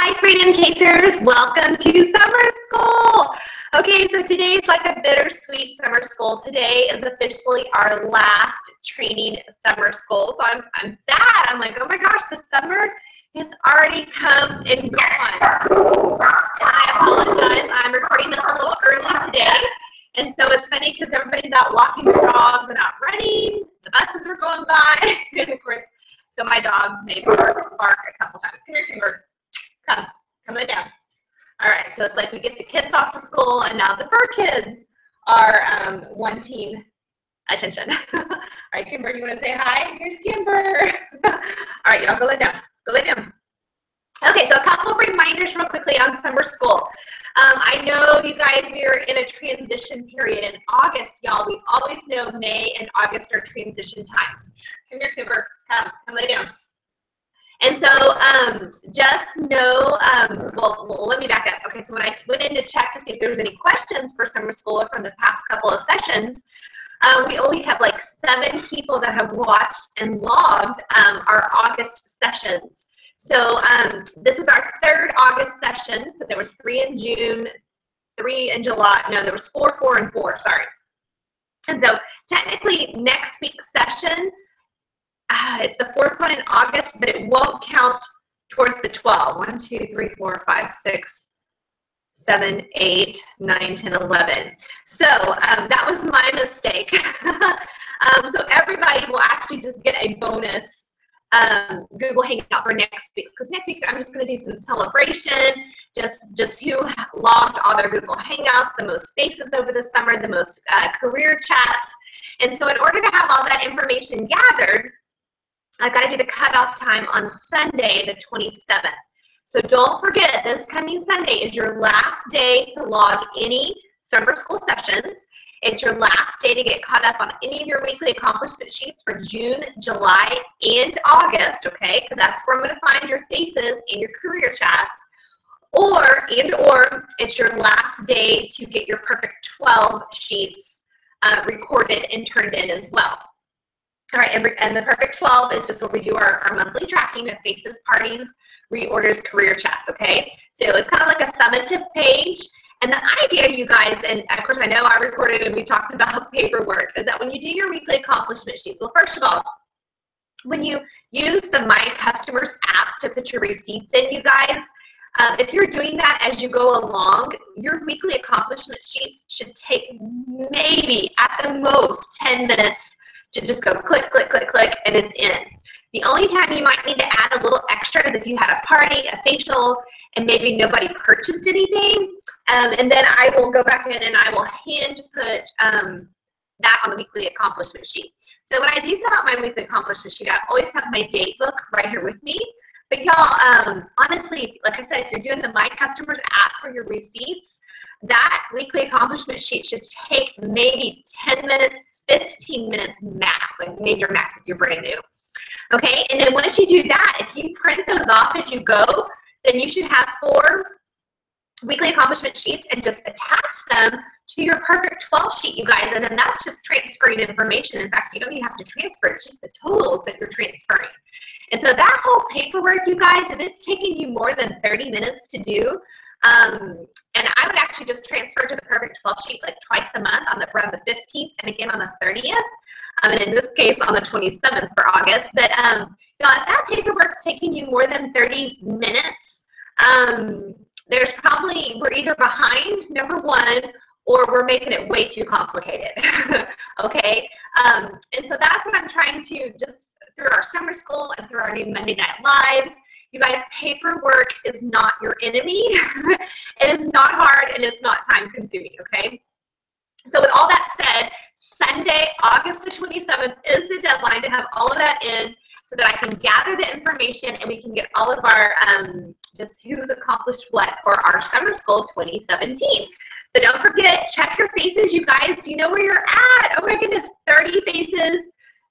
Hi, Freedom Chasers. Welcome to summer school. Okay, so today is like a bittersweet summer school. Today is officially our last training summer school. So I'm sad. I'm like, oh my gosh, the summer has already come and gone. And I apologize. I'm recording this a little early today. And so it's funny because everybody's out walking their dogs and out running. The buses are going by. And of course, so my dog may bark a couple times. Come here, Kimber. Come lay down. All right, so it's like we get the kids off to school, and now the fur kids are wanting attention. All right, Kimber, you want to say hi? Here's Kimber. All right, y'all go lay down. Go lay down. Okay, so a couple of reminders real quickly on summer school. I know you guys, we are in a transition period in August, y'all. We always know May and August are transition times. Come here, Kimber. Come lay down. And so just know, well, let me back up. Okay, so when I went in to check to see if there was any questions for summer school from the past couple of sessions, we only have like 7 people that have watched and logged our August sessions. So this is our 3rd August session. So there was 3 in June, 3 in July. No, there was 4, 4, and 4, sorry. And so technically next week's session, it's the 4th one in August, but it won't count towards the 12. 1, 2, 3, 4, 5, 6, 7, 8, 9, 10, 11. So that was my mistake. So everybody will actually just get a bonus Google Hangout for next week, because next week I'm just going to do some celebration, just who logged all their Google Hangouts, the most spaces over the summer, the most career chats. And so in order to have all that information gathered, I've got to do the cutoff time on Sunday, the 27th. So don't forget, this coming Sunday is your last day to log any summer school sessions. It's your last day to get caught up on any of your weekly accomplishment sheets for June, July, and August, okay? Because that's where I'm going to find your faces in your career chats. Or it's your last day to get your Perfect 12 sheets recorded and turned in as well. All right, and the Perfect 12 is just where we do our monthly tracking of faces, parties, reorders, career chats, okay? So it's kind of like a summative page. And the idea, you guys, and of course I know I recorded and we talked about paperwork, is that when you do your weekly accomplishment sheets, well, first of all, when you use the My Customers app to put your receipts in, you guys, if you're doing that as you go along, your weekly accomplishment sheets should take maybe at the most 10 minutes to just go click, click, click, click, and it's in. The only time you might need to add a little extra is if you had a party, a facial, and maybe nobody purchased anything. And then I will go back in and I will hand put that on the weekly accomplishment sheet. So when I do fill out my weekly accomplishment sheet, I always have my date book right here with me. But y'all, honestly, like I said, if you're doing the My Customers app for your receipts, that weekly accomplishment sheet should take maybe 10 minutes, 15 minutes max, like major max if you're brand new. Okay, and then once you do that, if you print those off as you go, then you should have 4 weekly accomplishment sheets and just attach them to your Perfect 12 sheet, you guys, and then that's just transferring information. In fact, you don't even have to transfer, it's just the totals that you're transferring. And so that whole paperwork, you guys, if it's taking you more than 30 minutes to do, and I would actually just transfer to the Perfect 12 sheet like twice a month around the 15th and again on the 30th. And in this case on the 27th for August. But y'all, if that paperwork's taking you more than 30 minutes, there's probably, we're either behind, number one, or we're making it way too complicated. Okay? And so that's what I'm trying to just, through our summer school and through our new Monday Night Lives, you guys, paperwork is not your enemy. It is not hard and it's not time consuming, okay? So with all that said, Sunday, August the 27th is the deadline to have all of that in so that I can gather the information and we can get all of our just who's accomplished what for our summer school 2017. So don't forget, check your faces, you guys. Do you know where you're at? Oh my goodness, 30 faces.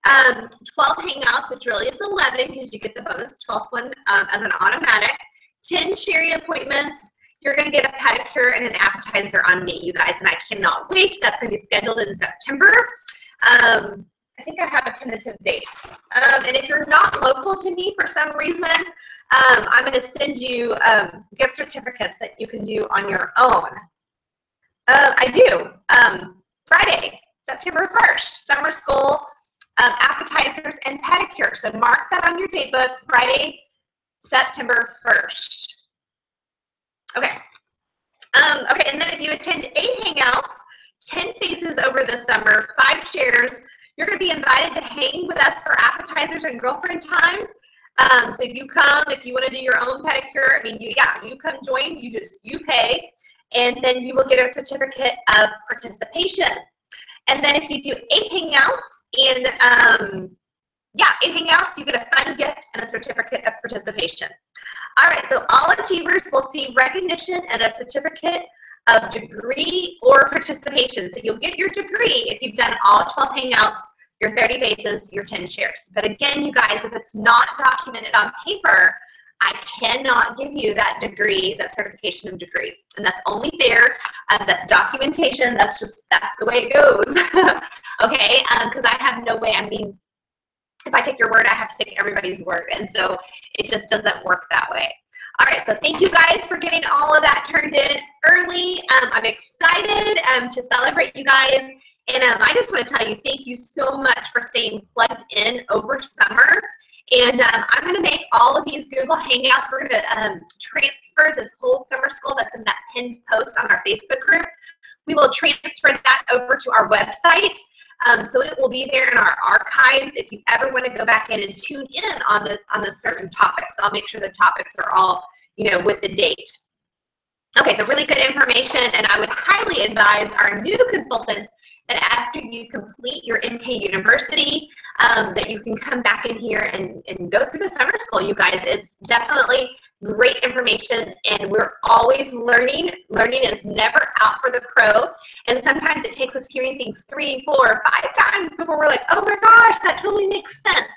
12 hangouts, which really is 11 because you get the bonus 12th one as an automatic. 10 sharing appointments. You're going to get a pedicure and an appetizer on me, you guys, and I cannot wait. That's going to be scheduled in September. I think I have a tentative date. And if you're not local to me for some reason, I'm going to send you gift certificates that you can do on your own. I do. Friday, September 1st, summer school, appetizers and pedicure. So mark that on your date book, Friday, September 1st. Okay. Okay, and then if you attend 8 hangouts, 10 faces over the summer, 5 shares, you're going to be invited to hang with us for appetizers and girlfriend time. So if you come, if you want to do your own pedicure, I mean, you come join, you pay, and then you will get a certificate of participation. And then if you do 8 hangouts and 8 hangouts, you get a fun gift and a certificate of participation. All right, so all achievers will see recognition and a certificate of degree or participation. So you'll get your degree if you've done all 12 hangouts, your 30 bases, your 10 shares. But again, you guys, if it's not documented on paper, I cannot give you that degree, that certification of degree. And that's only fair. That's documentation. That's the way it goes. Okay, because I have no way, I mean, if I take your word, I have to take everybody's word. And so it just doesn't work that way. All right, so thank you guys for getting all of that turned in early. I'm excited to celebrate you guys. And I just want to tell you, thank you so much for staying plugged in over summer. And I'm going to make all of these Google Hangouts. We're going to transfer this whole summer school that's in that pinned post on our Facebook group. We will transfer that over to our website. So it will be there in our archives if you ever want to go back in and tune in on the certain topics. I'll make sure the topics are all, with the date. Okay, so really good information, and I would highly advise our new consultants that after you complete your MK University, that you can come back in here and go through the summer school, you guys. It's definitely great information, and we're always learning. Learning is never out for the pro, and sometimes it takes us hearing things 3, 4, 5 times before we're like, oh my gosh, that totally makes sense.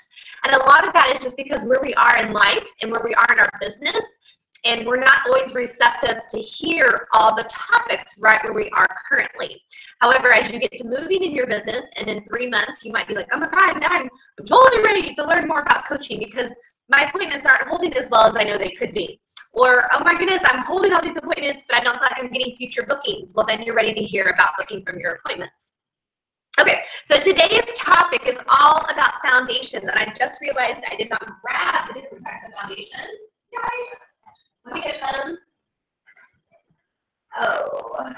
And a lot of that is just because where we are in life and where we are in our business, and we're not always receptive to hear all the topics right where we are currently. However, as you get to moving in your business, and in 3 months, you might be like, oh my God, now I'm totally ready to learn more about coaching because my appointments aren't holding as well as I know they could be. Or, oh my goodness, I'm holding all these appointments, but I don't feel like I'm getting future bookings. Well, then you're ready to hear about booking from your appointments. Okay, so today's topic is all about foundations, and I just realized I did not grab the different types of foundations. Guys, let me get them. Oh.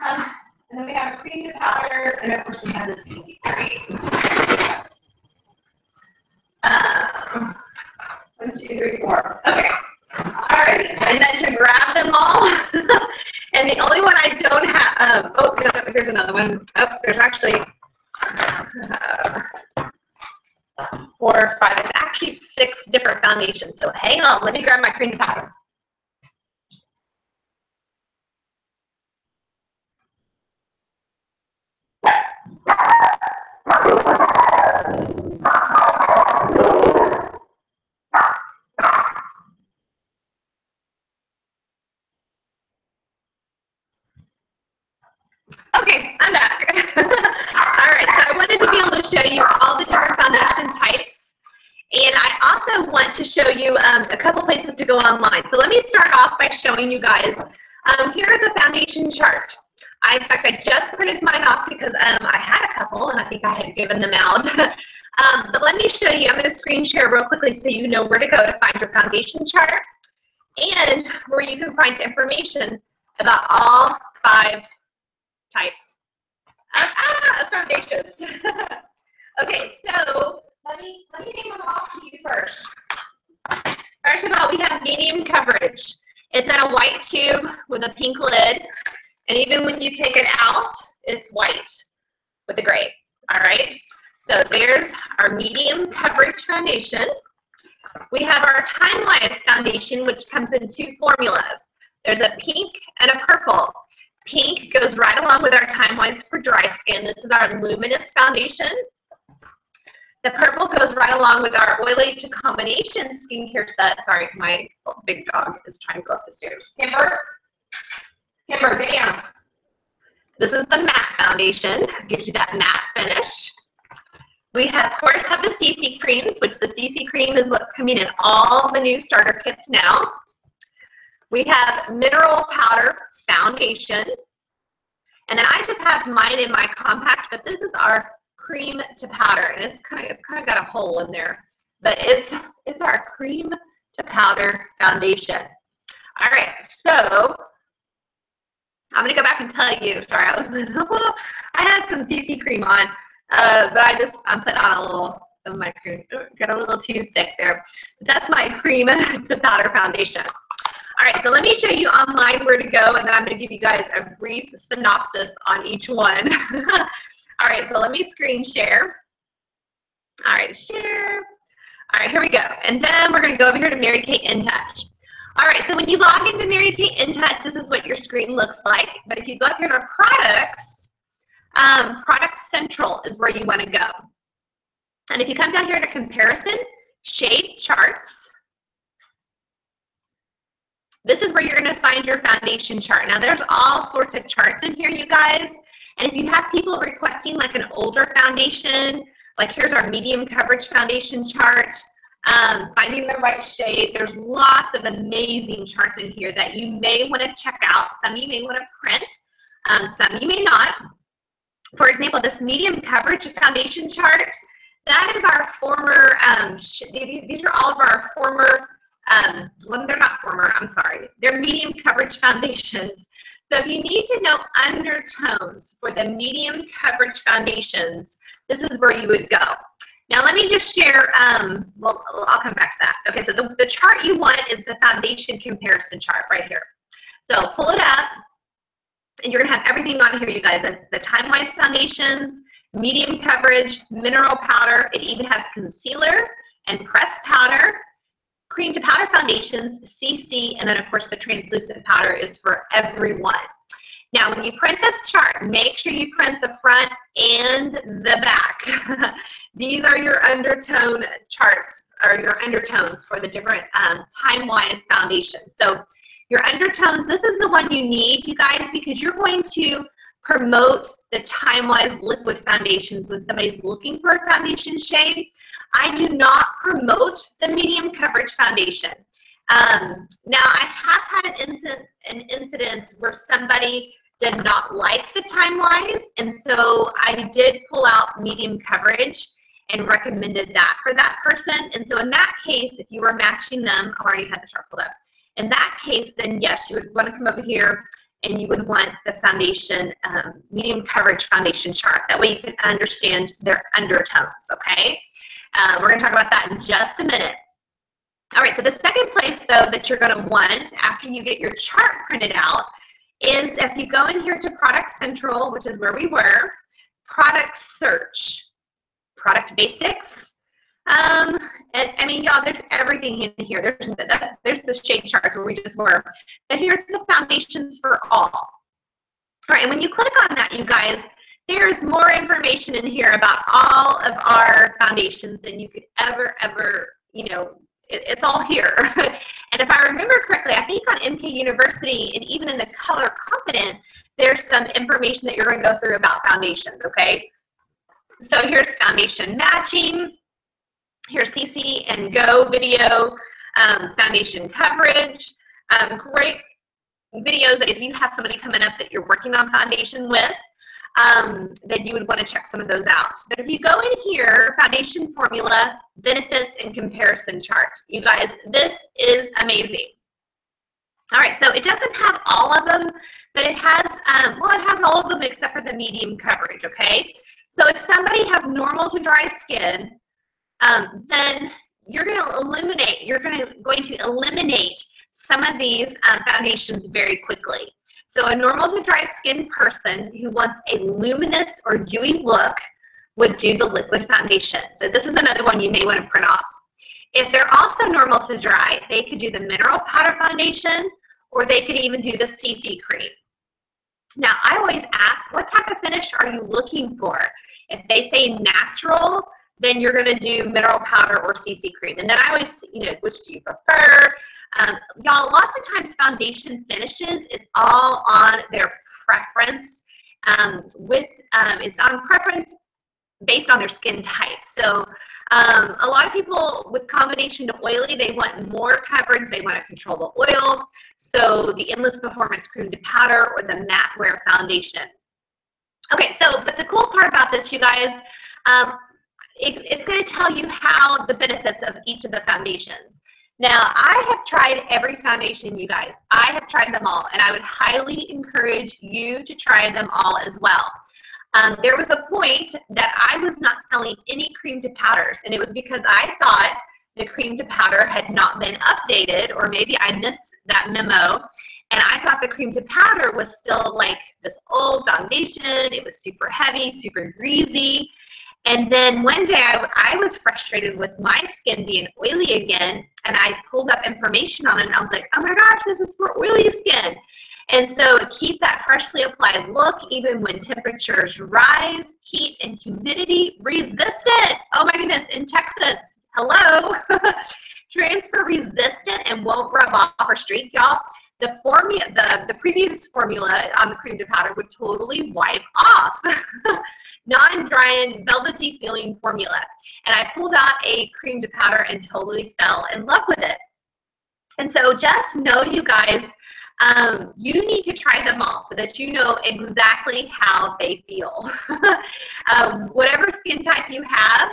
And then we have a cream powder, and of course we have the CC cream. 1, 2, 3, 4. Okay. Alrighty. I meant to grab them all. And the only one I don't have, oh, no, there's another one. Oh, there's actually 4 or 5. There's actually 6 different foundations. So hang on. Let me grab my cream powder. Okay, I'm back. All right, so I wanted to be able to show you all the different foundation types. And I also want to show you a couple places to go online. So let me start off by showing you guys. Here's a foundation chart. In fact, I just printed mine off because I had a couple and I think I had given them out. But let me show you. I'm going to screen share real quickly so you know where to go to find your foundation chart and where you can find information about all 5 types of foundations. Okay, so let me name them all to you first. First of all, we have medium coverage. It's in a white tube with a pink lid, and even when you take it out, it's white with a gray. All right, so there's our medium coverage foundation. We have our time-wise foundation, which comes in 2 formulas. There's a pink and a purple. Pink goes right along with our time-wise for dry skin. This is our luminous foundation. The purple goes right along with our oily to combination skincare set. Sorry, my big dog is trying to go up the stairs. Kimber, get down. This is the matte foundation, gives you that matte finish. We of course have the CC creams, which the CC cream is what's coming in all the new starter kits now. We have mineral powder foundation. And then I just have mine in my compact, but this is our cream to powder, and it's kind of got a hole in there. But it's our cream to powder foundation. All right, so I'm gonna go back and tell you. Sorry, I had some CC cream on, but I'm putting on a little of my cream. Got a little too thick there. That's my cream to powder foundation. All right, so let me show you online where to go, and then I'm going to give you guys a brief synopsis on each one. All right, so let me screen share. All right, share. All right, here we go. And then we're going to go over here to Mary Kay InTouch. All right, so when you log into Mary Kay InTouch, this is what your screen looks like. But if you go up here to products, Product Central is where you want to go. And if you come down here to comparison, shade charts, this is where you're going to find your foundation chart. Now, there's all sorts of charts in here, you guys. And if you have people requesting like an older foundation, like here's our medium coverage foundation chart, finding the right shade. There's lots of amazing charts in here that you may want to check out. Some you may want to print, some you may not. For example, this medium coverage foundation chart, that is our former, these are all of our former, well, they're not former, I'm sorry. They're medium coverage foundations. So if you need to know undertones for the medium coverage foundations, this is where you would go. Now let me just share, well, I'll come back to that. Okay, so the chart you want is the foundation comparison chart right here. So pull it up, and you're gonna have everything on here, you guys. That's the time-wise foundations, medium coverage, mineral powder. It even has concealer and pressed powder. Cream to powder foundations, CC, and then of course the translucent powder is for everyone. Now when you print this chart, make sure you print the front and the back. These are your undertone charts, or your undertones for the different time-wise foundations. So your undertones, this is the one you need, you guys, because you're going to promote the time-wise liquid foundations when somebody's looking for a foundation shade. I do not promote the medium coverage foundation. Now, I have had an incident where somebody did not like the time-wise, and so I did pull out medium coverage and recommended that for that person. And so in that case, if you were matching them, I already had the chart pulled up. In that case, then yes, you would want to come over here and you would want the foundation, medium coverage foundation chart. That way you can understand their undertones, okay? We're going to talk about that in just a minute. All right, so the second place, though, that you're going to want after you get your chart printed out is if you go in here to Product Central, which is where we were, Product Search, Product Basics. And I mean, y'all, there's everything in here. There's the shade charts where we just were. But here's the foundations for all. All right, and when you click on that, you guys, there's more information in here about all of our foundations than you could ever, you know, it's all here. And if I remember correctly, I think on MK University and even in the Color Confident, there's some information that you're going to go through about foundations, okay? So here's foundation matching. Here's CC and Go video, foundation coverage. Great videos that if you have somebody coming up that you're working on foundation with, then you would want to check some of those out. But if you go in here, foundation formula, benefits, and comparison chart, you guys, this is amazing. All right, so it doesn't have all of them, but it has, well, it has all of them except for the medium coverage, okay? So if somebody has normal to dry skin, then you're going to eliminate some of these foundations very quickly. So a normal to dry skin person who wants a luminous or dewy look would do the liquid foundation. So this is another one you may want to print off. If they're also normal to dry, they could do the mineral powder foundation, or they could even do the CC cream. Now, I always ask, what type of finish are you looking for? If they say natural, then you're going to do mineral powder or CC cream. And then I always, you know, which do you prefer? Y'all, lots of times foundation finishes, it's all on their preference. It's on preference based on their skin type. So a lot of people with combination to oily, they want more coverage. They want to control the oil. So the Endless Performance Cream to Powder or the Matte Wear Foundation. Okay, so but the cool part about this, you guys, it's going to tell you how the benefits of each of the foundations. Now, I have tried every foundation, you guys. I have tried them all, and I would highly encourage you to try them all as well. There was a point that I was not selling any cream to powders, and it was because I thought the cream to powder had not been updated, or maybe I missed that memo, and I thought the cream to powder was still like this old foundation. It was super heavy, super greasy. And then one day I was frustrated with my skin being oily again, and I pulled up information on it, and I was like, oh my gosh, this is for oily skin. And so keep that freshly applied look even when temperatures rise, heat and humidity resistant. Oh my goodness, in Texas, hello. Transfer resistant and won't rub off or streak, y'all. The previous formula on the cream to powder would totally wipe off. Non-drying, velvety feeling formula. And I pulled out a cream to powder and totally fell in love with it. And so just know, you guys, you need to try them all so that you know exactly how they feel. Whatever skin type you have,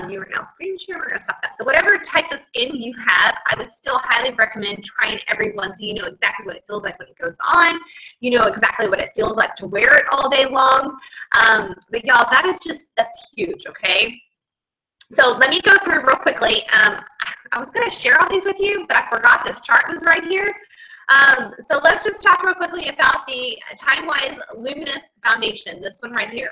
you were now screen share, we're going to stop that. So whatever type of skin you have, I would still highly recommend trying every one so you know exactly what it feels like when it goes on. You know exactly what it feels like to wear it all day long. But y'all, that's huge, okay? So let me go through real quickly. I was going to share all these with you, but I forgot this chart was right here. So let's just talk real quickly about the Time-Wise Luminous Foundation, this one right here.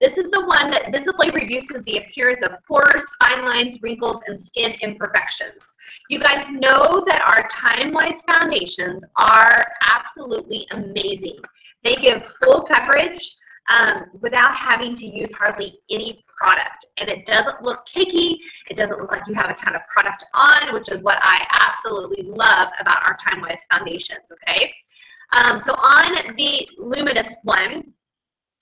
This is the one that visibly reduces the appearance of pores, fine lines, wrinkles, and skin imperfections. You guys know that our Time-Wise foundations are absolutely amazing. They give full coverage without having to use hardly any product. And it doesn't look cakey. It doesn't look like you have a ton of product on, which is what I absolutely love about our Time-Wise foundations, okay? So on the Luminous one,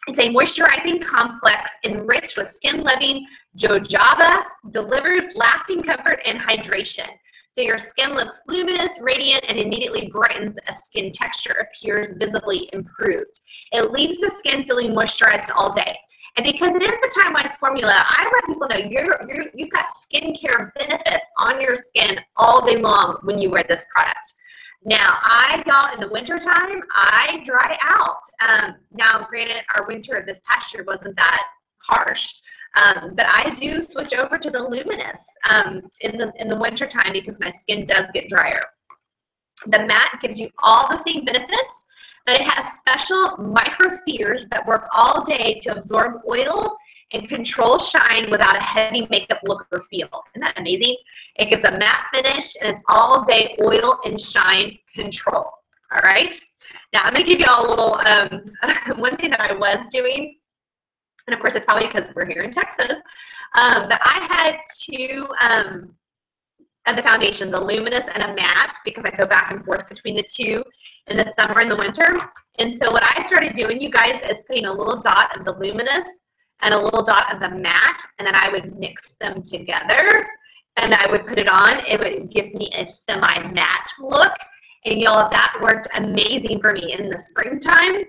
it's a moisturizing complex enriched with skin-loving jojoba, delivers lasting comfort and hydration. So your skin looks luminous, radiant, and immediately brightens as skin texture appears visibly improved. It leaves the skin feeling moisturized all day. And because it is the Time-Wise formula, I let people know you've got skincare benefits on your skin all day long when you wear this product. Now, y'all, in the wintertime, I dry out. Now, granted, our winter this past year wasn't that harsh, but I do switch over to the Luminous in the wintertime because my skin does get drier. The matte gives you all the same benefits, but it has special microspheres that work all day to absorb oil and control shine without a heavy makeup look or feel. Isn't that amazing? It gives a matte finish, and it's all day oil and shine control. All right? Now, I'm going to give you all a little, one thing that I was doing, and of course, it's probably because we're here in Texas, that I had two of the foundations, a luminous and a matte, because I go back and forth between the two in the summer and the winter. And so what I started doing, you guys, is putting a little dot of the luminous and a little dot of the matte, and then I would mix them together, and I would put it on. It would give me a semi-matte look, and y'all, that worked amazing for me in the springtime.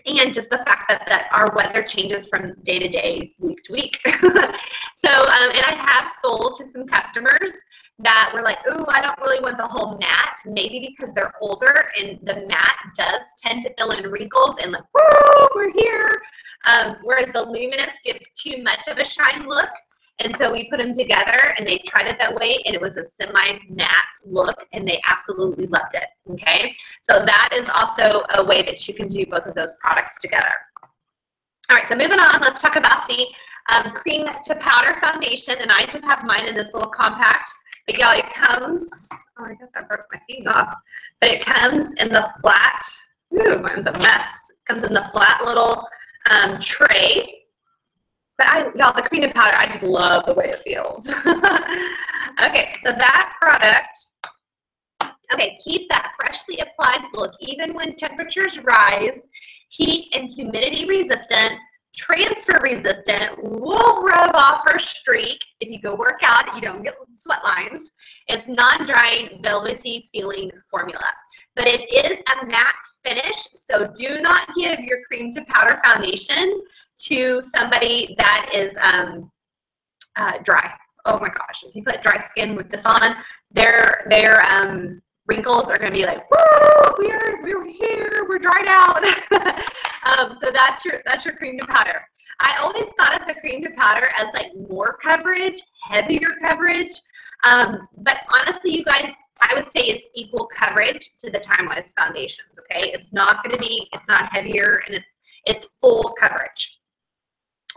And just the fact that our weather changes from day to day, week to week. So, and I have sold to some customers that were like, ooh, I don't really want the whole matte, maybe because they're older and the matte does tend to fill in wrinkles and like, woo, we're here. Whereas the luminous gives too much of a shine look. And so we put them together and they tried it that way, and it was a semi-matte look, and they absolutely loved it, okay? So that is also a way that you can do both of those products together. All right, so moving on, let's talk about the cream to powder foundation, and I just have mine in this little compact. But y'all, it comes, oh, I guess I broke my thing off, but it comes in the flat, ooh, mine's a mess. It comes in the flat little tray. But y'all, the cream and powder, I just love the way it feels. Okay, so that product, okay, keep that freshly applied look even when temperatures rise, heat and humidity resistant, transfer resistant, won't rub off or streak. If you go work out, you don't get sweat lines. It's non-drying, velvety feeling formula. But it is a matte finish, so do not give your cream to powder foundation to somebody that is dry. Oh my gosh, if you put dry skin with this on, their wrinkles are going to be like, woo, we're here, we're dried out. So that's your cream to powder. I always thought of the cream to powder as like more coverage, heavier coverage. But honestly, you guys, I would say it's equal coverage to the Time-Wise foundations, okay? It's not heavier, and it's full coverage.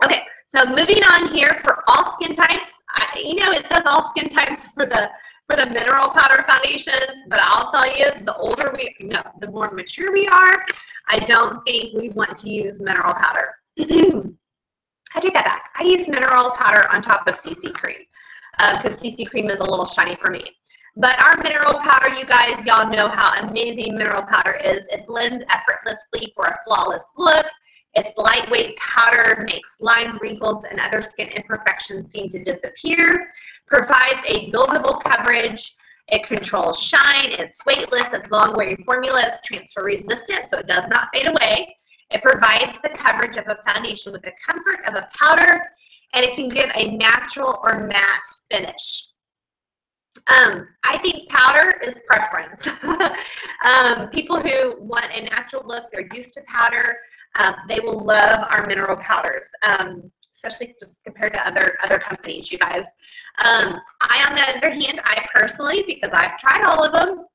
Okay, so moving on here for all skin types. It says all skin types for the mineral powder foundation, but I'll tell you, the more mature we are, I don't think we want to use mineral powder. I take that back. I use mineral powder on top of CC cream because CC cream is a little shiny for me. But our mineral powder, you guys, y'all know how amazing mineral powder is. It blends effortlessly for a flawless look. Its lightweight powder makes lines, wrinkles, and other skin imperfections seem to disappear. Provides a buildable coverage. It controls shine. It's weightless. It's long-wearing formula. It's transfer resistant, so it does not fade away. It provides the coverage of a foundation with the comfort of a powder, and it can give a natural or matte finish. I think powder is preference. People who want a natural look, they're used to powder. They will love our mineral powders, especially just compared to other companies, you guys. On the other hand, I personally, because I've tried all of them,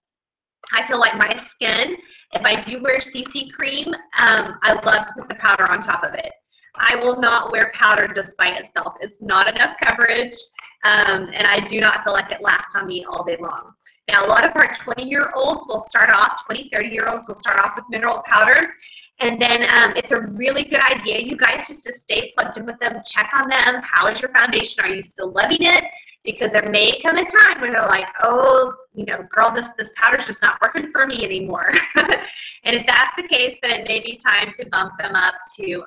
I feel like my skin, if I do wear CC cream, I love to put the powder on top of it. I will not wear powder just by itself. It's not enough coverage, and I do not feel like it lasts on me all day long. Now, a lot of our 20-year-olds will start off, 20, 30-year-olds will start off with mineral powder, and then it's a really good idea, you guys, just to stay plugged in with them, check on them. How is your foundation? Are you still loving it? Because there may come a time where they're like, oh, girl, this powder's just not working for me anymore. And if that's the case, then it may be time to bump them up to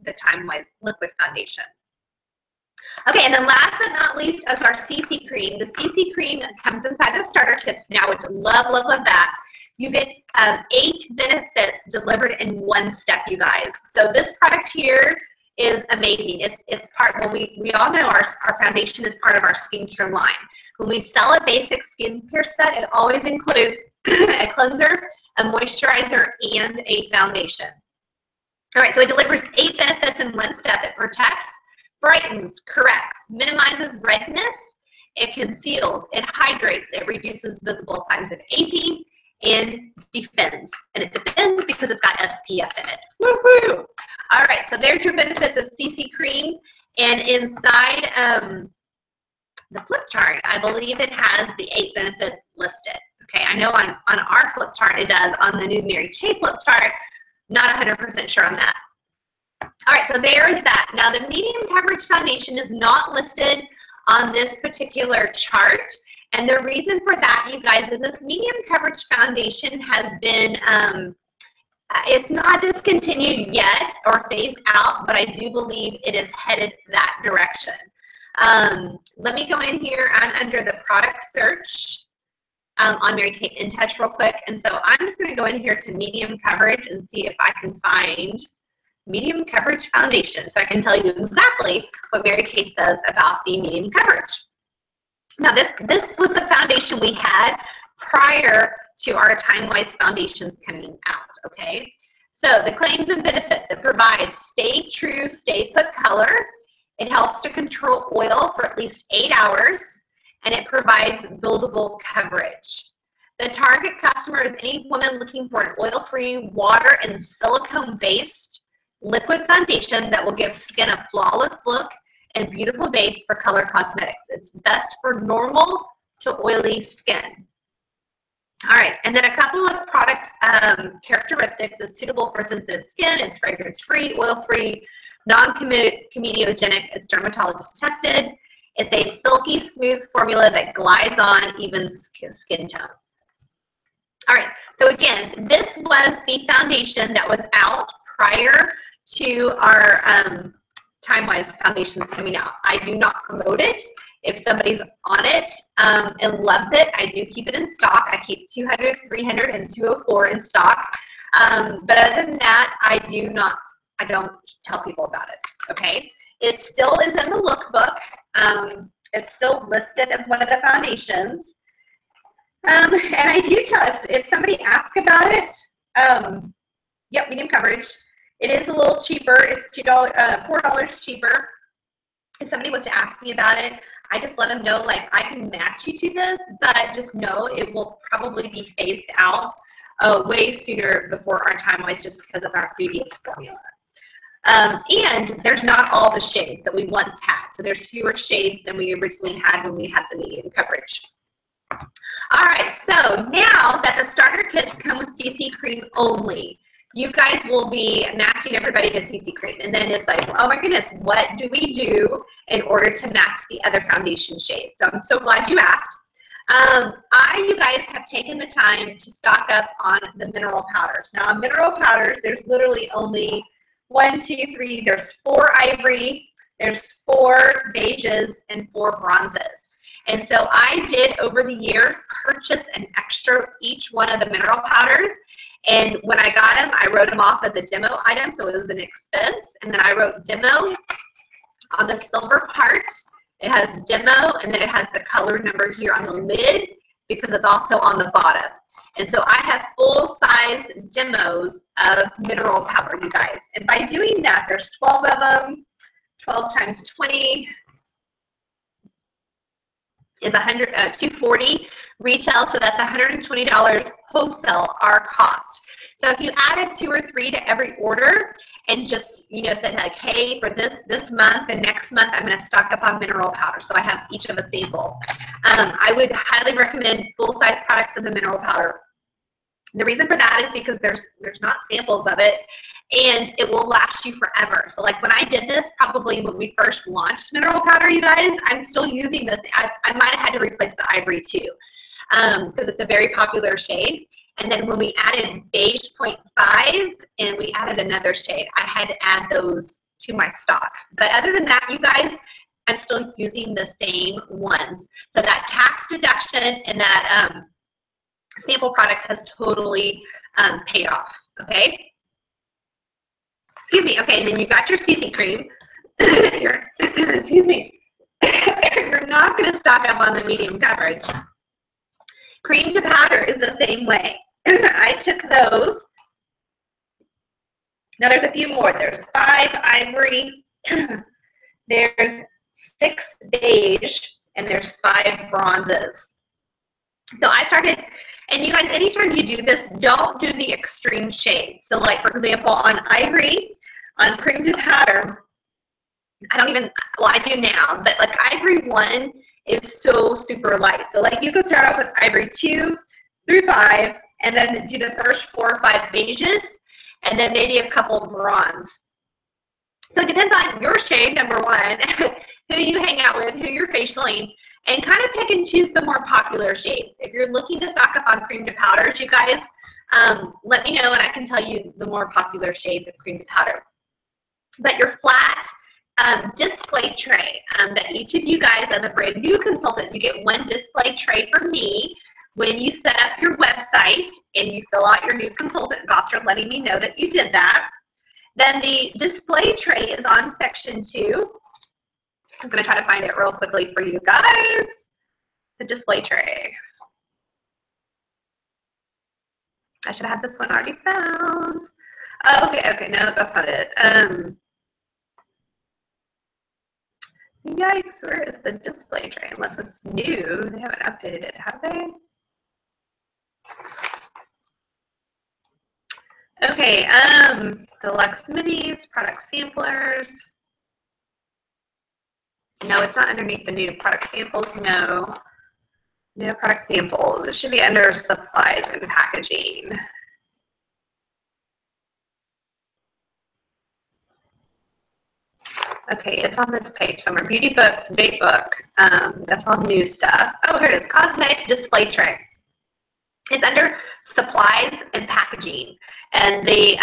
the Time-Wise liquid foundation. Okay, and then last but not least is our CC cream. The CC cream comes inside the starter kits now, which love, love, love that. You get 8 benefits delivered in one step, you guys. So this product here is amazing. It's part, well, we all know our foundation is part of our skincare line. When we sell a basic skincare set, it always includes a cleanser, a moisturizer, and a foundation. All right, so it delivers 8 benefits in one step. It protects, brightens, corrects, minimizes redness, it conceals, it hydrates, it reduces visible signs of aging, and defends. And it defends because it's got SPF in it. Woohoo! All right, so there's your benefits of CC cream. And inside the flip chart, I believe it has the 8 benefits listed. Okay, I know on our flip chart it does. On the new Mary Kay flip chart, not 100% sure on that. All right, so there's that. Now, the medium coverage foundation is not listed on this particular chart. And the reason for that, you guys, is this medium coverage foundation has been, it's not discontinued yet or phased out, but I do believe it is headed that direction. Let me go in here. I'm under the product search on Mary Kay InTouch real quick. And so I'm just going to go in here to medium coverage and see if I can find medium coverage foundation, so I can tell you exactly what Mary Kay says about the medium coverage. Now, this was the foundation we had prior to our Time-Wise foundations coming out, okay? So the claims and benefits: it provides stay true, stay put color. It helps to control oil for at least 8 hours, and it provides buildable coverage. The target customer is any woman looking for an oil-free, water and silicone-based liquid foundation that will give skin a flawless look and beautiful base for color cosmetics. It's best for normal to oily skin. All right, and then a couple of product characteristics. It's suitable for sensitive skin. It's fragrance-free, oil-free, non-comedogenic. It's dermatologist tested. It's a silky smooth formula that glides on even skin tone. All right, so again, this was the foundation that was out prior to our Time-Wise foundations coming out. I do not promote it. If somebody's on it and loves it, I do keep it in stock. I keep 200, 300, and 204 in stock. But other than that, I don't tell people about it, okay? It still is in the lookbook. It's still listed as one of the foundations. And I do tell, if somebody asks about it, yep, medium coverage. It is a little cheaper. It's $4 cheaper. If somebody was to ask me about it, I just let them know, like, I can match you to this, but just know it will probably be phased out way sooner before our Time-Wise, just because of our previous formula. And there's not all the shades that we once had. So there's fewer shades than we originally had when we had the medium coverage. All right, so now that the starter kits come with CC cream only, you guys will be matching everybody to CC cream. And then it's like, oh my goodness, what do we do in order to match the other foundation shades? So I'm so glad you asked. You guys have taken the time to stock up on the mineral powders. Now, on mineral powders, there's literally only 1, 2, 3, there's 4 ivory, there's 4 beiges, and 4 bronzes. And so I did, over the years, purchase an extra each one of the mineral powders. And when I got them, I wrote them off as a demo item, so it was an expense. And then I wrote demo on the silver part. It has demo, and then it has the color number here on the lid because it's also on the bottom. And so I have full-size demos of mineral powder, you guys. And by doing that, there's 12 of them. 12 times 20 is $240 retail, so that's $120 wholesale, our cost. So if you added 2 or 3 to every order and just, you know, said like, hey, for this month and next month, I'm going to stock up on mineral powder, so I have each of a sample. I would highly recommend full-size products of the mineral powder. The reason for that is because there's not samples of it, and it will last you forever. So like when I did this, probably when we first launched mineral powder, you guys, I'm still using this. I might have had to replace the ivory too, because it's a very popular shade. And then when we added beige 0.5 and we added another shade, I had to add those to my stock. But other than that, you guys, I'm still using the same ones. So that tax deduction and that sample product has totally paid off, okay? Excuse me. Okay, and then you got your CC cream. Excuse me. You're not going to stock up on the medium coverage. Cream to powder is the same way. I took those. Now there's a few more. There's 5 ivory. There's 6 beige, and there's 5 bronzes. So I started. And you guys, anytime you do this, don't do the extreme shade. So like, for example, on ivory, on cream to powder, I don't even, well, I do now, but like ivory 1 is so super light. So like you could start off with ivory 2 through 5, and then do the first 4 or 5 beiges, and then maybe a couple bronze. So it depends on your shade, number 1, who you hang out with, who you're facialing, and kind of pick and choose the more popular shades. If you're looking to stock up on cream to powders, you guys, let me know and I can tell you the more popular shades of cream to powder. But your flat display tray that each of you guys, as a brand new consultant, you get 1 display tray from me when you set up your website and you fill out your new consultant voucher letting me know that you did that. Then the display tray is on section 2. I'm going to try to find it real quickly for you guys. The display tray. I should have this one already found. Oh, okay, no, that's not it. Yikes, where is the display tray? Unless it's new, they haven't updated it, have they? Okay, deluxe minis, product samplers. No, it's not underneath the new product samples. No product samples. It should be under supplies and packaging. Okay, it's on this page somewhere. Beauty books, big book. That's all new stuff. Oh, here it is. Cosmetic display tray. It's under supplies and packaging. And the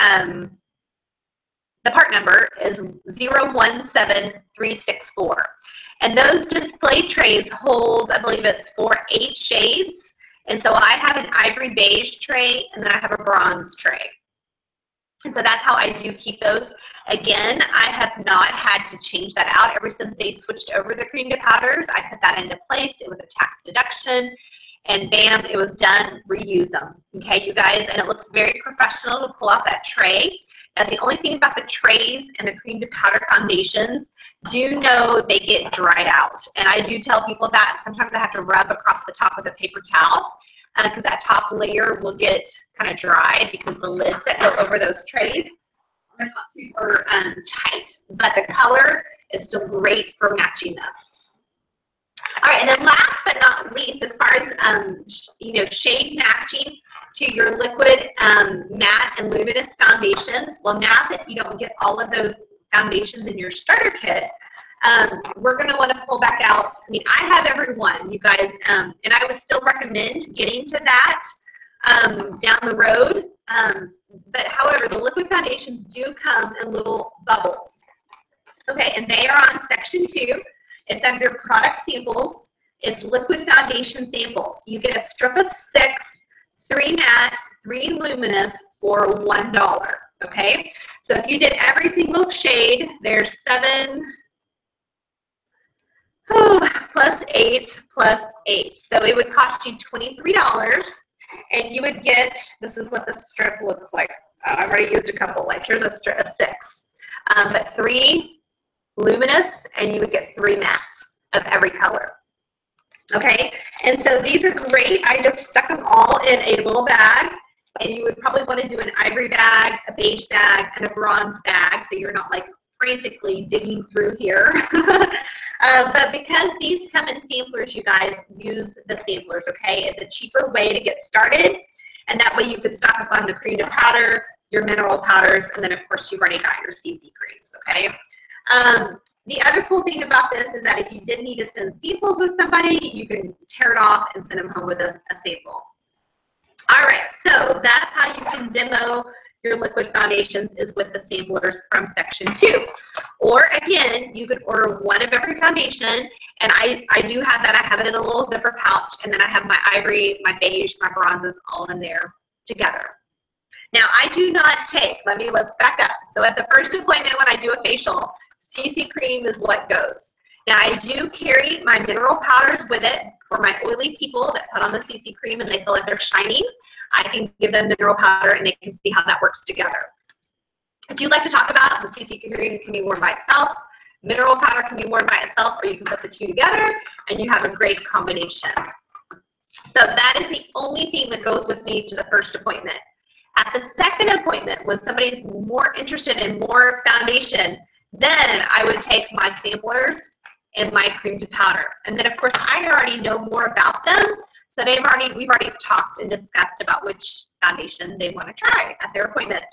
the part number is 017364. And those display trays hold, I believe it's for 8 shades. And so I have an ivory beige tray, and then I have a bronze tray. And so that's how I do keep those. Again, I have not had to change that out ever since they switched over the cream to powders. I put that into place. It was a tax deduction, and bam, it was done. Reuse them. Okay, you guys, and it looks very professional to pull out that tray. Now, the only thing about the trays and the cream to powder foundations, do know they get dried out. And I do tell people that sometimes I have to rub across the top with a paper towel, because that top layer will get kind of dry because the lids that go over those trays are not super tight, but the color is still great for matching them. All right, and then last but not least, as far as shade matching to your liquid, matte, and luminous foundations. Well, now that you don't get all of those foundations in your starter kit, we're going to want to pull back out. I mean, I have every one, you guys, and I would still recommend getting to that down the road. But however, the liquid foundations do come in little bubbles. Okay, and they are on section 2. It's under product samples. It's liquid foundation samples. You get a strip of 6, 3 matte, 3 luminous for $1. Okay, so if you did every single shade, there's 7. Plus 8 plus 8. So it would cost you $23, and you would get, this is what the strip looks like. I've already used a couple. Like here's a strip of 6, but 3 luminous, and you would get 3 matte of every color. Okay, and so these are great. I just stuck them all in a little bag, and you would probably want to do an ivory bag, a beige bag, and a bronze bag, so you're not like frantically digging through here. But because these come in samplers, you guys use the samplers, okay? It's a cheaper way to get started, and that way you could stock up on the cream to powder, your mineral powders, and then of course you've already got your CC creams, okay? The other cool thing about this is that if you did need to send samples with somebody, you can tear it off and send them home with a sample. All right, so that's how you can demo your liquid foundations, is with the samplers from section 2. Or again, you could order one of every foundation, and I do have that. I have it in a little zipper pouch, and then I have my ivory, my beige, my bronzes all in there together. Now, I do not take, let's back up. So at the first appointment when I do a facial, CC cream is what goes. Now, I do carry my mineral powders with it for my oily people that put on the CC cream and they feel like they're shiny. I can give them mineral powder and they can see how that works together. I do like to talk about the CC cream can be worn by itself, mineral powder can be worn by itself, or you can put the two together and you have a great combination. So that is the only thing that goes with me to the first appointment. At the second appointment, when somebody's more interested in more foundation, then I would take my samplers and my cream to powder. And then of course I already know more about them. So we've already talked and discussed about which foundation they want to try at their appointment.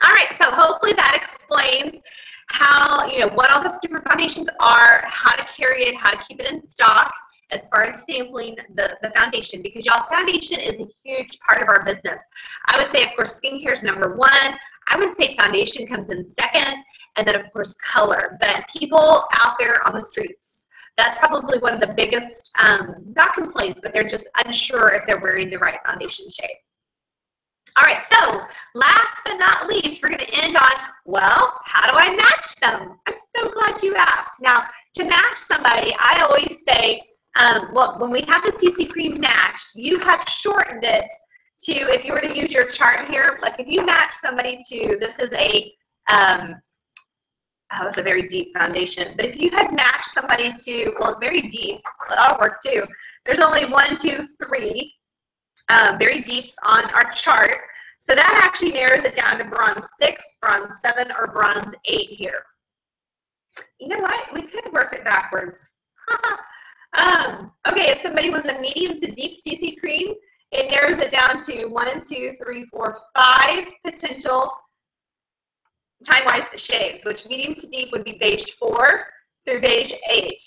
All right, so hopefully that explains how, what all the different foundations are, how to carry it, how to keep it in stock as far as sampling the foundation, because y'all, foundation is a huge part of our business. I would say, of course, skincare is number 1. I would say foundation comes in second, and then of course color. But people out there on the streets, that's probably one of the biggest, not complaints, but they're just unsure if they're wearing the right foundation shade. All right, so last but not least, we're going to end on, well, how do I match them? I'm so glad you asked. Now, to match somebody, I always say, well, when we have the CC cream matched, you have shortened it to, if you were to use your chart here, like if you match somebody to, this is a, it's a very deep foundation, but if you had matched somebody to, well, very deep, that'll work too. There's only 1, 2, 3 very deeps on our chart. So that actually narrows it down to bronze 6, bronze 7, or bronze 8 here. You know what? We could work it backwards. Okay, if somebody was a medium to deep CC cream, it narrows it down to 1, 2, 3, 4, 5 potential time-wise shades, which medium to deep would be beige 4 through beige 8.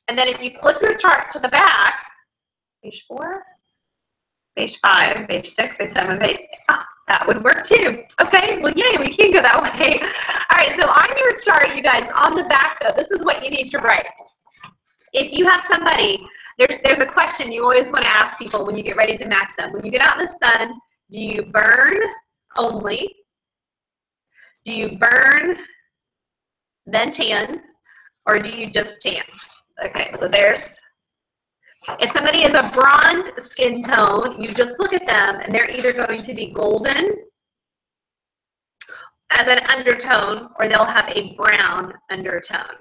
And then if you flip your chart to the back, beige 4, beige 5, beige 6, beige 7, beige, That would work too. Okay, well, yay, we can go that way. All right, so on your chart, you guys, on the back though, this is what you need to write. If you have somebody, there's a question you always want to ask people when you get ready to match them. When you get out in the sun, do you burn only? Do you burn, then tan, or do you just tan? Okay, so there's, if somebody is a bronze skin tone, you just look at them and they're either going to be golden as an undertone or they'll have a brown undertone.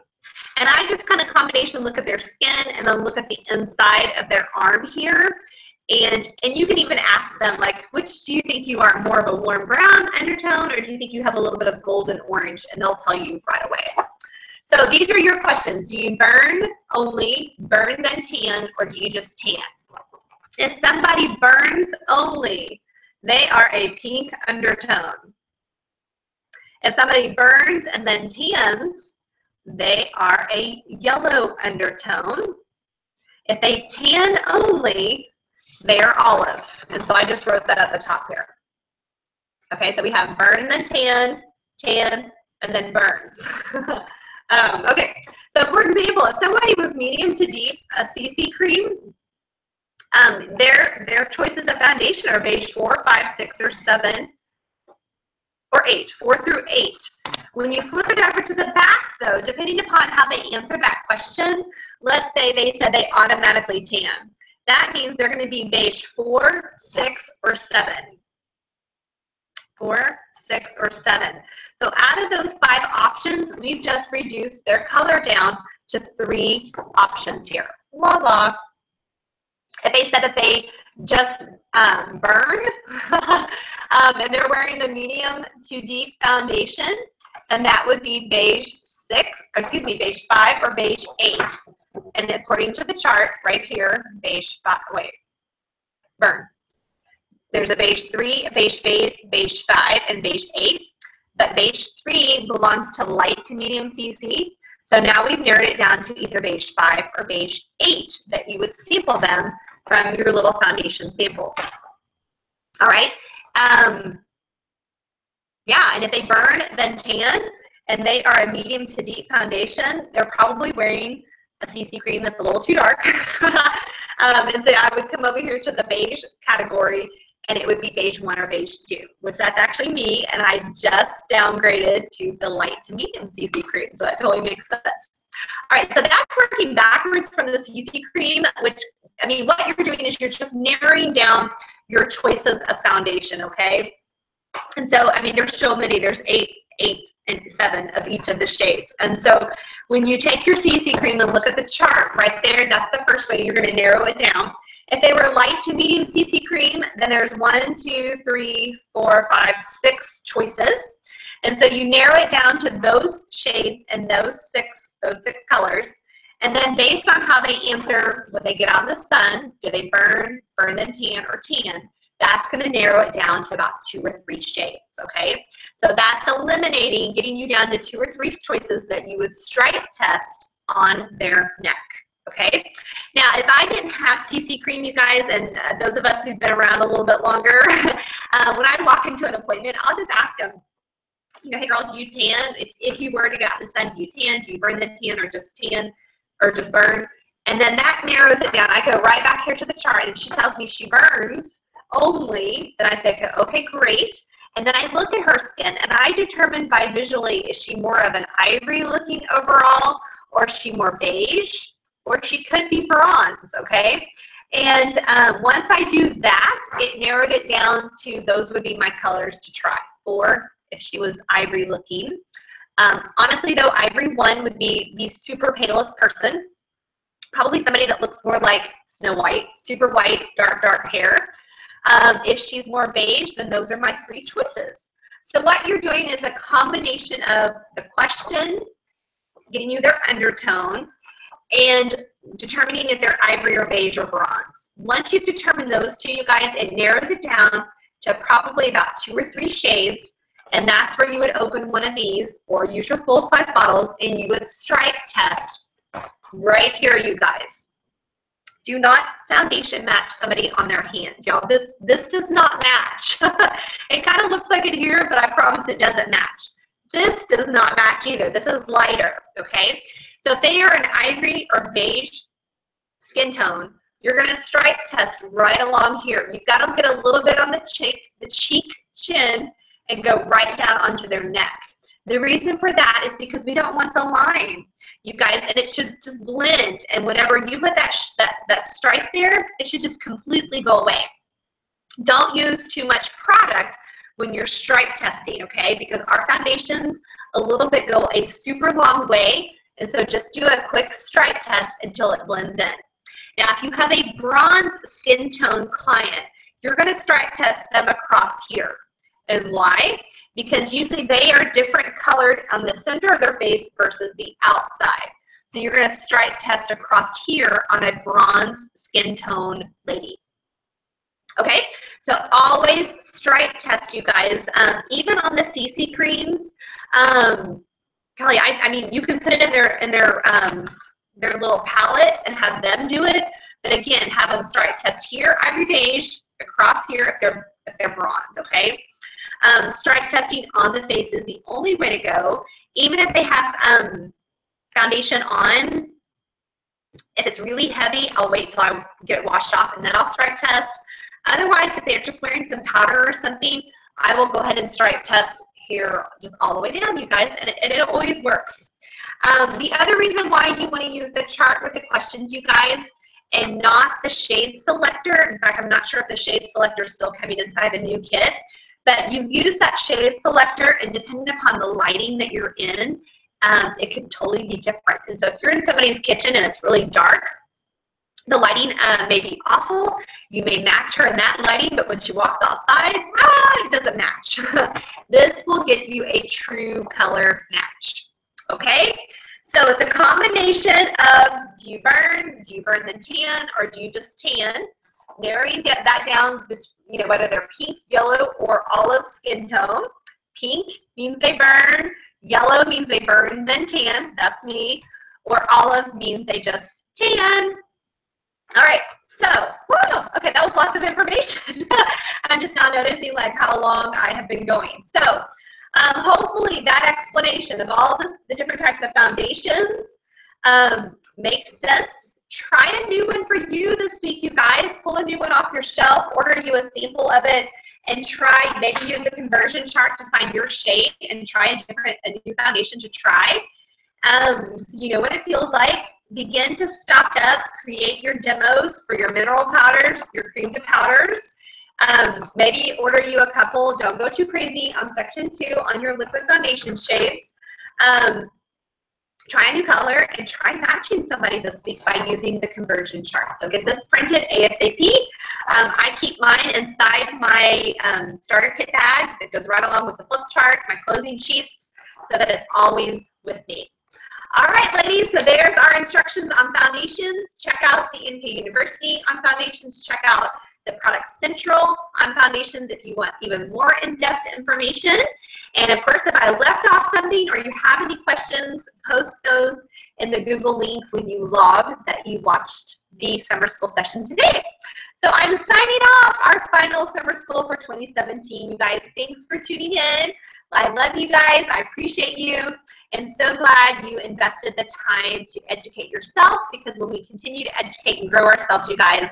And I just kind of combination look at their skin and then look at the inside of their arm here. And you can even ask them, like, which do you think you are, more of a warm brown undertone, or do you think you have a little bit of golden orange? And they'll tell you right away. So these are your questions. Do you burn only, burn then tan, or do you just tan? If somebody burns only, they are a pink undertone. If somebody burns and then tans, they are a yellow undertone. If they tan only, they are olive. And so I just wrote that at the top here. Okay, so we have burn and then tan, tan, and then burns. Okay, so for example, if somebody was medium to deep, a CC cream, their choices of foundation are beige 4, 5, 6, or 7, or 8, 4 through 8. When you flip it over to the back, though, depending upon how they answer that question, let's say they said they automatically tan. That means they're going to be beige 4, 6, or 7. 4, 6, or 7. So out of those 5 options, we've just reduced their color down to 3 options here. Voila. If they said that they just burn and they're wearing the medium to deep foundation, then that would be beige 6, or excuse me, beige 5 or beige 8. And according to the chart right here, beige 5, wait, burn. There's a beige 3, a beige 5, and beige 8. But beige 3 belongs to light to medium CC. So now we've narrowed it down to either beige 5 or beige 8 that you would sample them from your little foundation samples. All right. Yeah, and if they burn, then tan, and they are a medium to deep foundation, they're probably wearing a CC cream that's a little too dark. And so I would come over here to the beige category, and it would be beige 1 or beige 2, which that's actually me, and I just downgraded to the light to medium CC cream, so that totally makes sense. All right, so that's working backwards from the CC cream, which, I mean, what you're doing is you're just narrowing down your choices of foundation, okay? And so, I mean, there's so many, there's 8, and 7 of each of the shades. And so when you take your CC cream and look at the chart right there, that's the first way you're going to narrow it down. If they were light to medium CC cream, then there's 1, 2, 3, 4, 5, 6 choices. And so you narrow it down to those shades and those six colors. And then based on how they answer when they get out in the sun, do they burn then tan, or tan? That's going to narrow it down to about 2 or 3 shades, okay? So that's eliminating, getting you down to 2 or 3 choices that you would stripe test on their neck, okay? Now, if I didn't have CC cream, you guys, and those of us who've been around a little bit longer, when I walk into an appointment, I'll just ask them, you know, hey girl, do you tan? If you were to get out in the sun, do you tan? Do you burn the tan, or just tan, or just burn? And then that narrows it down. I go right back here to the chart, and she tells me she burns only. Then I say, okay, great. And then I look at her skin, and I determine by visually, is she more of an ivory looking overall, or is she more beige, or she could be bronze, okay? And once I do that, it narrowed it down to those would be my colors to try. Or if she was ivory looking. Honestly though, ivory 1 would be the super palest person. Probably somebody that looks more like Snow White, super white, dark hair. If she's more beige, then those are my 3 choices. So what you're doing is a combination of the question, getting you their undertone, and determining if they're ivory or beige or bronze. Once you've determined those 2, you guys, it narrows it down to probably about 2 or 3 shades, and that's where you would open one of these or use your full-size bottles, and you would stripe test right here, you guys. Do not foundation match somebody on their hand, y'all. This does not match. It kind of looks like it here, but I promise it doesn't match. This does not match either. This is lighter, okay? So if they are an ivory or beige skin tone, you're going to stripe test right along here. You've got to get a little bit on the cheek, chin, and go right down onto their neck. The reason for that is because we don't want the line, you guys, and it should just blend. And whenever you put that stripe there, it should just completely go away. Don't use too much product when you're stripe testing, okay? Because our foundations a little bit go a super long way, and so just do a quick stripe test until it blends in. Now, if you have a bronze skin tone client, you're going to stripe test them across here. And why? Because usually they are different colored on the center of their face versus the outside. So you're going to stripe test across here on a bronze skin tone lady. Okay, so always stripe test, you guys. Even on the CC creams, Kelly, I mean, you can put it in their little palette and have them do it. But again, have them stripe test here, ivory beige, across here if they're bronze. Okay. Stripe testing on the face is the only way to go. Even if they have foundation on, if it's really heavy, I'll wait till I get it washed off and then I'll stripe test. Otherwise, if they're just wearing some powder or something, I will go ahead and stripe test here just all the way down, you guys, and it always works. The other reason why you want to use the chart with the questions, you guys, and not the shade selector. In fact, I'm not sure if the shade selector is still coming inside the new kit. But you use that shade selector, and depending upon the lighting that you're in, it could totally be different. And so if you're in somebody's kitchen and it's really dark, the lighting may be awful. You may match her in that lighting, but when she walks outside, it doesn't match. This will get you a true color match. Okay? So it's a combination of do you burn then tan, or do you just tan? Narrowing that down, you know, whether they're pink, yellow, or olive skin tone. Pink means they burn. Yellow means they burn then tan. That's me. Or olive means they just tan. All right. So, whoa, okay, that was lots of information. I'm just now noticing like how long I have been going. So, hopefully that explanation of all the different types of foundations makes sense. Try a new one for you this week, you guys. Pull a new one off your shelf, order you a sample of it, and try, maybe use the conversion chart to find your shade and try a new foundation to try. So you know what it feels like. Begin to stock up, create your demos for your mineral powders, your cream to powders. Maybe order you a couple. Don't go too crazy on section 2 on your liquid foundation shades. Try a new color and try matching somebody this week by using the conversion chart. So get this printed ASAP. I keep mine inside my starter kit bag that goes right along with the flip chart, my closing sheets, so that it's always with me. All right, ladies, so there's our instructions on foundations. Check out the NK University on foundations. Check out the Product Central on foundations if you want even more in-depth information. And of course, if I left off something or you have any questions, post those in the Google link when you log that you watched the summer school session today. So I'm signing off our final summer school for 2017. You guys, thanks for tuning in. I love you guys. I appreciate you. And so glad you invested the time to educate yourself, because when we continue to educate and grow ourselves, you guys,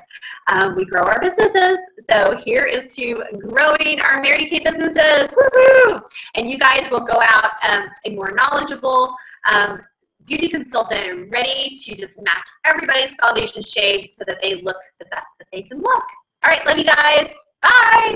we grow our businesses. So here is to growing our Mary Kay businesses. Woohoo! And you guys will go out a more knowledgeable beauty consultant, ready to just match everybody's foundation shade so that they look the best that they can look. All right, love you guys. Bye.